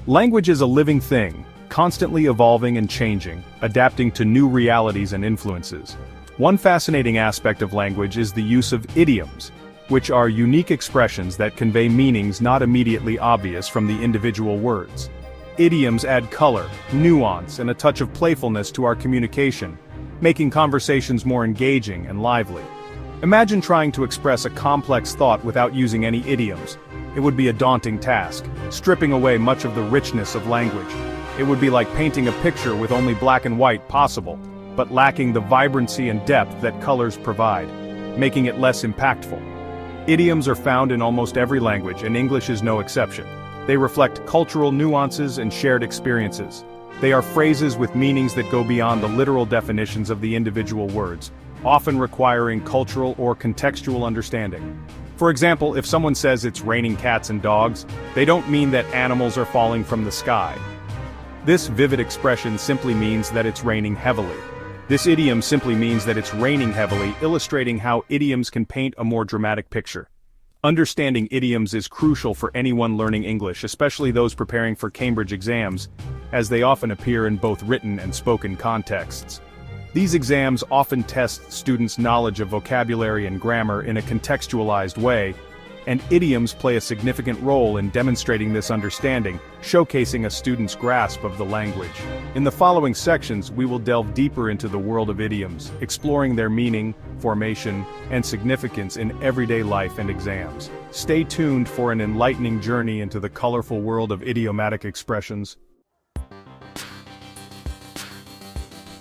Language is a living thing, constantly evolving and changing, adapting to new realities and influences. One fascinating aspect of language is the use of idioms, which are unique expressions that convey meanings not immediately obvious from the individual words. Idioms add color, nuance, and a touch of playfulness to our communication, making conversations more engaging and lively. Imagine trying to express a complex thought without using any idioms. It would be a daunting task, stripping away much of the richness of language. It would be like painting a picture with only black and white possible, but lacking the vibrancy and depth that colors provide, making it less impactful. Idioms are found in almost every language, and English is no exception. They reflect cultural nuances and shared experiences. They are phrases with meanings that go beyond the literal definitions of the individual words, often requiring cultural or contextual understanding. For example, if someone says it's raining cats and dogs, they don't mean that animals are falling from the sky. This vivid expression simply means that it's raining heavily. This idiom simply means that it's raining heavily, illustrating how idioms can paint a more dramatic picture. Understanding idioms is crucial for anyone learning English, especially those preparing for Cambridge exams, as they often appear in both written and spoken contexts. These exams often test students' knowledge of vocabulary and grammar in a contextualized way, and idioms play a significant role in demonstrating this understanding, showcasing a student's grasp of the language. In the following sections, we will delve deeper into the world of idioms, exploring their meaning, formation, and significance in everyday life and exams. Stay tuned for an enlightening journey into the colorful world of idiomatic expressions.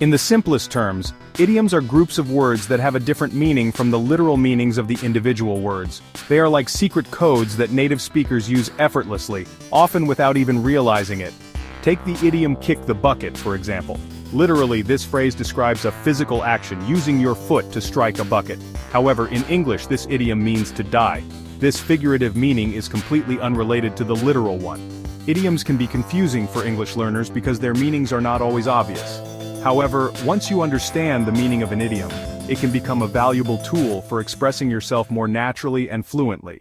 In the simplest terms, idioms are groups of words that have a different meaning from the literal meanings of the individual words. They are like secret codes that native speakers use effortlessly, often without even realizing it. Take the idiom "kick the bucket," for example. Literally, this phrase describes a physical action, using your foot to strike a bucket. However, in English, this idiom means to die. This figurative meaning is completely unrelated to the literal one. Idioms can be confusing for English learners because their meanings are not always obvious. However, once you understand the meaning of an idiom, it can become a valuable tool for expressing yourself more naturally and fluently.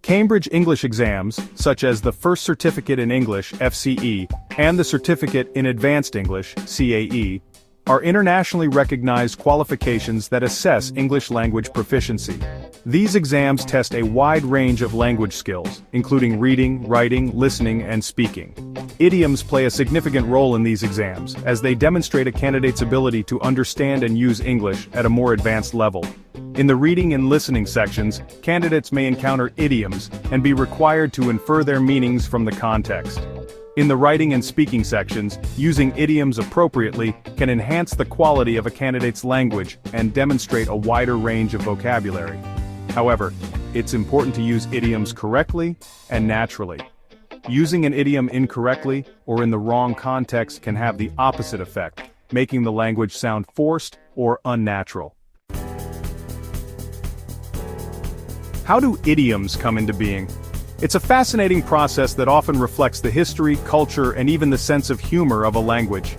Cambridge English exams, such as the First Certificate in English (FCE) and the Certificate in Advanced English (CAE), are internationally recognized qualifications that assess English language proficiency. These exams test a wide range of language skills, including reading, writing, listening, and speaking. Idioms play a significant role in these exams, as they demonstrate a candidate's ability to understand and use English at a more advanced level. In the reading and listening sections, candidates may encounter idioms and be required to infer their meanings from the context. In the writing and speaking sections, using idioms appropriately can enhance the quality of a candidate's language and demonstrate a wider range of vocabulary. However, it's important to use idioms correctly and naturally. Using an idiom incorrectly or in the wrong context can have the opposite effect, making the language sound forced or unnatural. How do idioms come into being? It's a fascinating process that often reflects the history, culture, and even the sense of humor of a language.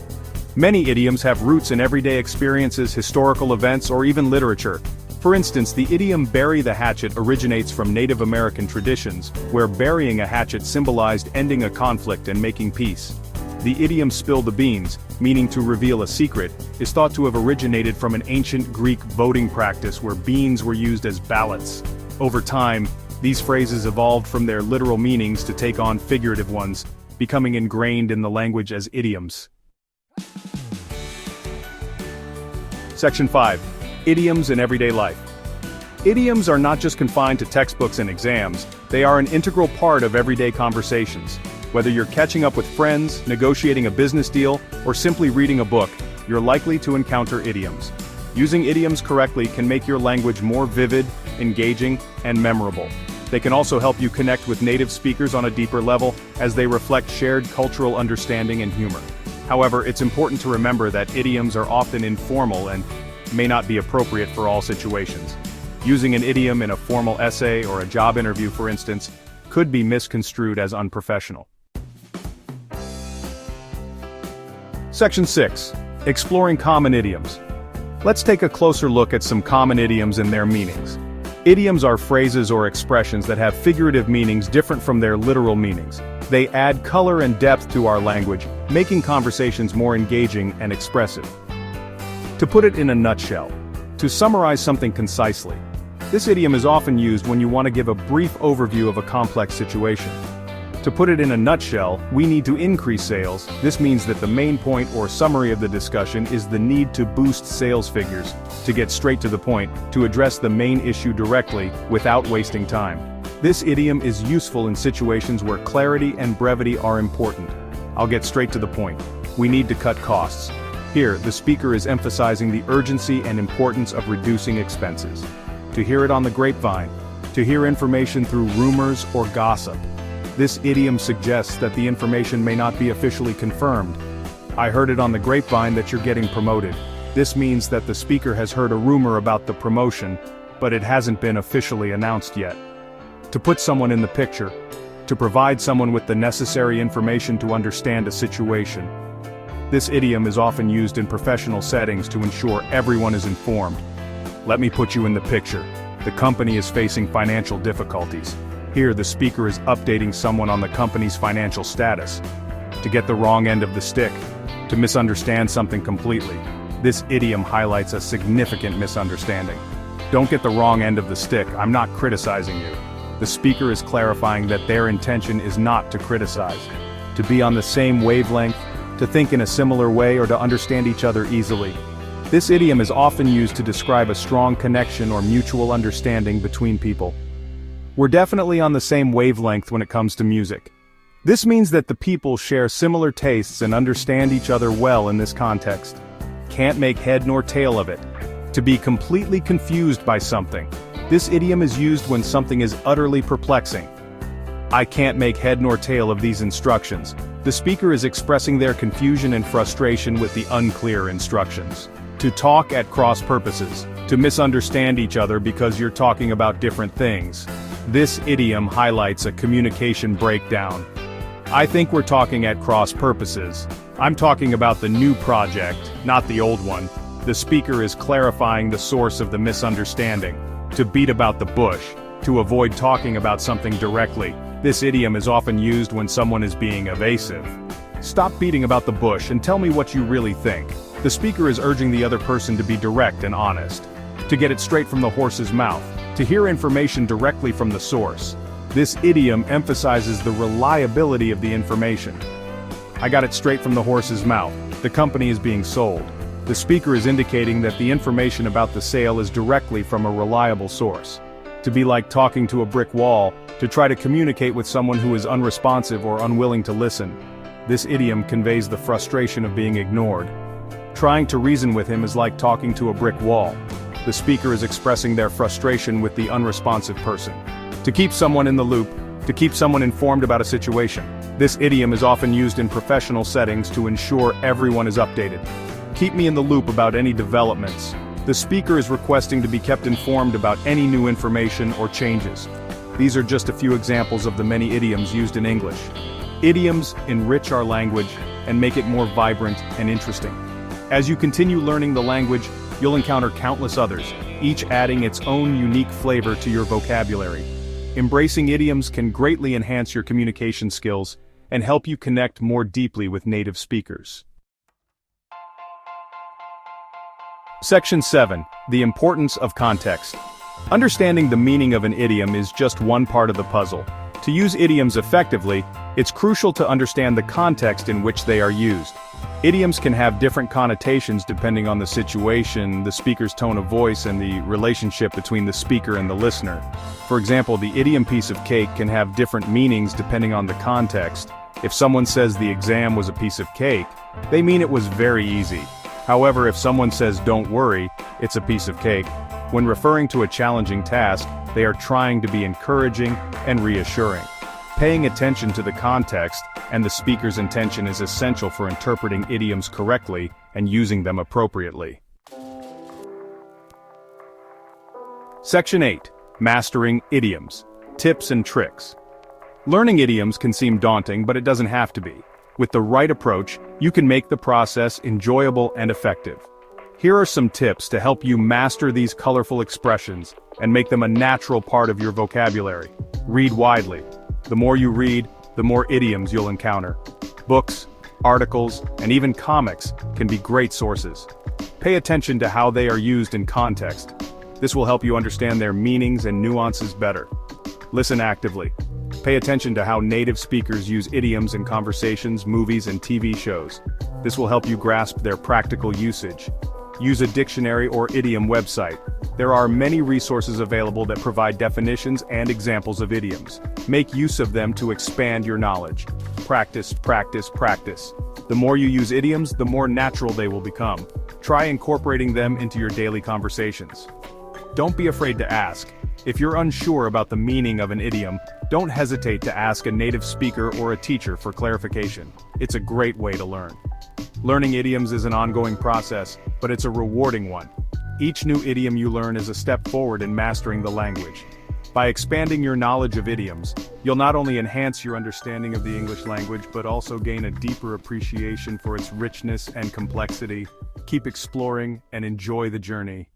Many idioms have roots in everyday experiences, historical events, or even literature. For instance, the idiom "bury the hatchet" originates from Native American traditions, where burying a hatchet symbolized ending a conflict and making peace. The idiom "spill the beans," meaning to reveal a secret, is thought to have originated from an ancient Greek voting practice where beans were used as ballots. Over time, these phrases evolved from their literal meanings to take on figurative ones, becoming ingrained in the language as idioms. Section 5. Idioms in everyday life. Idioms are not just confined to textbooks and exams, they are an integral part of everyday conversations. Whether you're catching up with friends, negotiating a business deal, or simply reading a book, you're likely to encounter idioms. Using idioms correctly can make your language more vivid, engaging, and memorable. They can also help you connect with native speakers on a deeper level, as they reflect shared cultural understanding and humor. However, it's important to remember that idioms are often informal and may not be appropriate for all situations. Using an idiom in a formal essay or a job interview, for instance, could be misconstrued as unprofessional. Section 6. Exploring common idioms. Let's take a closer look at some common idioms and their meanings. Idioms are phrases or expressions that have figurative meanings different from their literal meanings. They add color and depth to our language, making conversations more engaging and expressive. To put it in a nutshell, to summarize something concisely, this idiom is often used when you want to give a brief overview of a complex situation. To put it in a nutshell, we need to increase sales. This means that the main point or summary of the discussion is the need to boost sales figures, to get straight to the point, to address the main issue directly, without wasting time. This idiom is useful in situations where clarity and brevity are important. I'll get straight to the point. We need to cut costs. Here, the speaker is emphasizing the urgency and importance of reducing expenses. To hear it on the grapevine, to hear information through rumors or gossip. This idiom suggests that the information may not be officially confirmed. I heard it on the grapevine that you're getting promoted. This means that the speaker has heard a rumor about the promotion, but it hasn't been officially announced yet. To put someone in the picture. To provide someone with the necessary information to understand a situation. This idiom is often used in professional settings to ensure everyone is informed. Let me put you in the picture. The company is facing financial difficulties. Here, the speaker is updating someone on the company's financial status. To get the wrong end of the stick. To misunderstand something completely. This idiom highlights a significant misunderstanding. Don't get the wrong end of the stick, I'm not criticizing you. The speaker is clarifying that their intention is not to criticize. To be on the same wavelength, to think in a similar way or to understand each other easily. This idiom is often used to describe a strong connection or mutual understanding between people. We're definitely on the same wavelength when it comes to music. This means that the people share similar tastes and understand each other well in this context. Can't make head nor tail of it. To be completely confused by something. This idiom is used when something is utterly perplexing. I can't make head nor tail of these instructions. The speaker is expressing their confusion and frustration with the unclear instructions. To talk at cross purposes. To misunderstand each other because you're talking about different things. This idiom highlights a communication breakdown. I think we're talking at cross purposes. I'm talking about the new project, not the old one. The speaker is clarifying the source of the misunderstanding. To beat about the bush. To avoid talking about something directly. This idiom is often used when someone is being evasive. Stop beating about the bush and tell me what you really think. The speaker is urging the other person to be direct and honest. To get it straight from the horse's mouth. To hear information directly from the source. This idiom emphasizes the reliability of the information. I got it straight from the horse's mouth. The company is being sold. The speaker is indicating that the information about the sale is directly from a reliable source. To be like talking to a brick wall, to try to communicate with someone who is unresponsive or unwilling to listen. This idiom conveys the frustration of being ignored. Trying to reason with him is like talking to a brick wall. The speaker is expressing their frustration with the unresponsive person. To keep someone in the loop, to keep someone informed about a situation. This idiom is often used in professional settings to ensure everyone is updated. Keep me in the loop about any developments. The speaker is requesting to be kept informed about any new information or changes. These are just a few examples of the many idioms used in English. Idioms enrich our language and make it more vibrant and interesting. As you continue learning the language, you'll encounter countless others, each adding its own unique flavor to your vocabulary. Embracing idioms can greatly enhance your communication skills and help you connect more deeply with native speakers. Section 7. The importance of context. Understanding the meaning of an idiom is just one part of the puzzle. To use idioms effectively, it's crucial to understand the context in which they are used. Idioms can have different connotations depending on the situation, the speaker's tone of voice, and the relationship between the speaker and the listener. For example, the idiom piece of cake can have different meanings depending on the context. If someone says the exam was a piece of cake, they mean it was very easy. However, if someone says don't worry, it's a piece of cake, when referring to a challenging task, they are trying to be encouraging and reassuring. Paying attention to the context and the speaker's intention is essential for interpreting idioms correctly and using them appropriately. Section 8. Mastering idioms. Tips and tricks. Learning idioms can seem daunting, but it doesn't have to be. With the right approach, you can make the process enjoyable and effective. Here are some tips to help you master these colorful expressions and make them a natural part of your vocabulary. Read widely. The more you read, the more idioms you'll encounter. Books, articles, and even comics can be great sources. Pay attention to how they are used in context. This will help you understand their meanings and nuances better. Listen actively. Pay attention to how native speakers use idioms in conversations, movies, and TV shows. This will help you grasp their practical usage. Use a dictionary or idiom website. There are many resources available that provide definitions and examples of idioms. Make use of them to expand your knowledge. Practice, practice, practice. The more you use idioms, the more natural they will become. Try incorporating them into your daily conversations. Don't be afraid to ask. If you're unsure about the meaning of an idiom, don't hesitate to ask a native speaker or a teacher for clarification. It's a great way to learn. Learning idioms is an ongoing process, but it's a rewarding one. Each new idiom you learn is a step forward in mastering the language. By expanding your knowledge of idioms, you'll not only enhance your understanding of the English language but also gain a deeper appreciation for its richness and complexity. Keep exploring and enjoy the journey.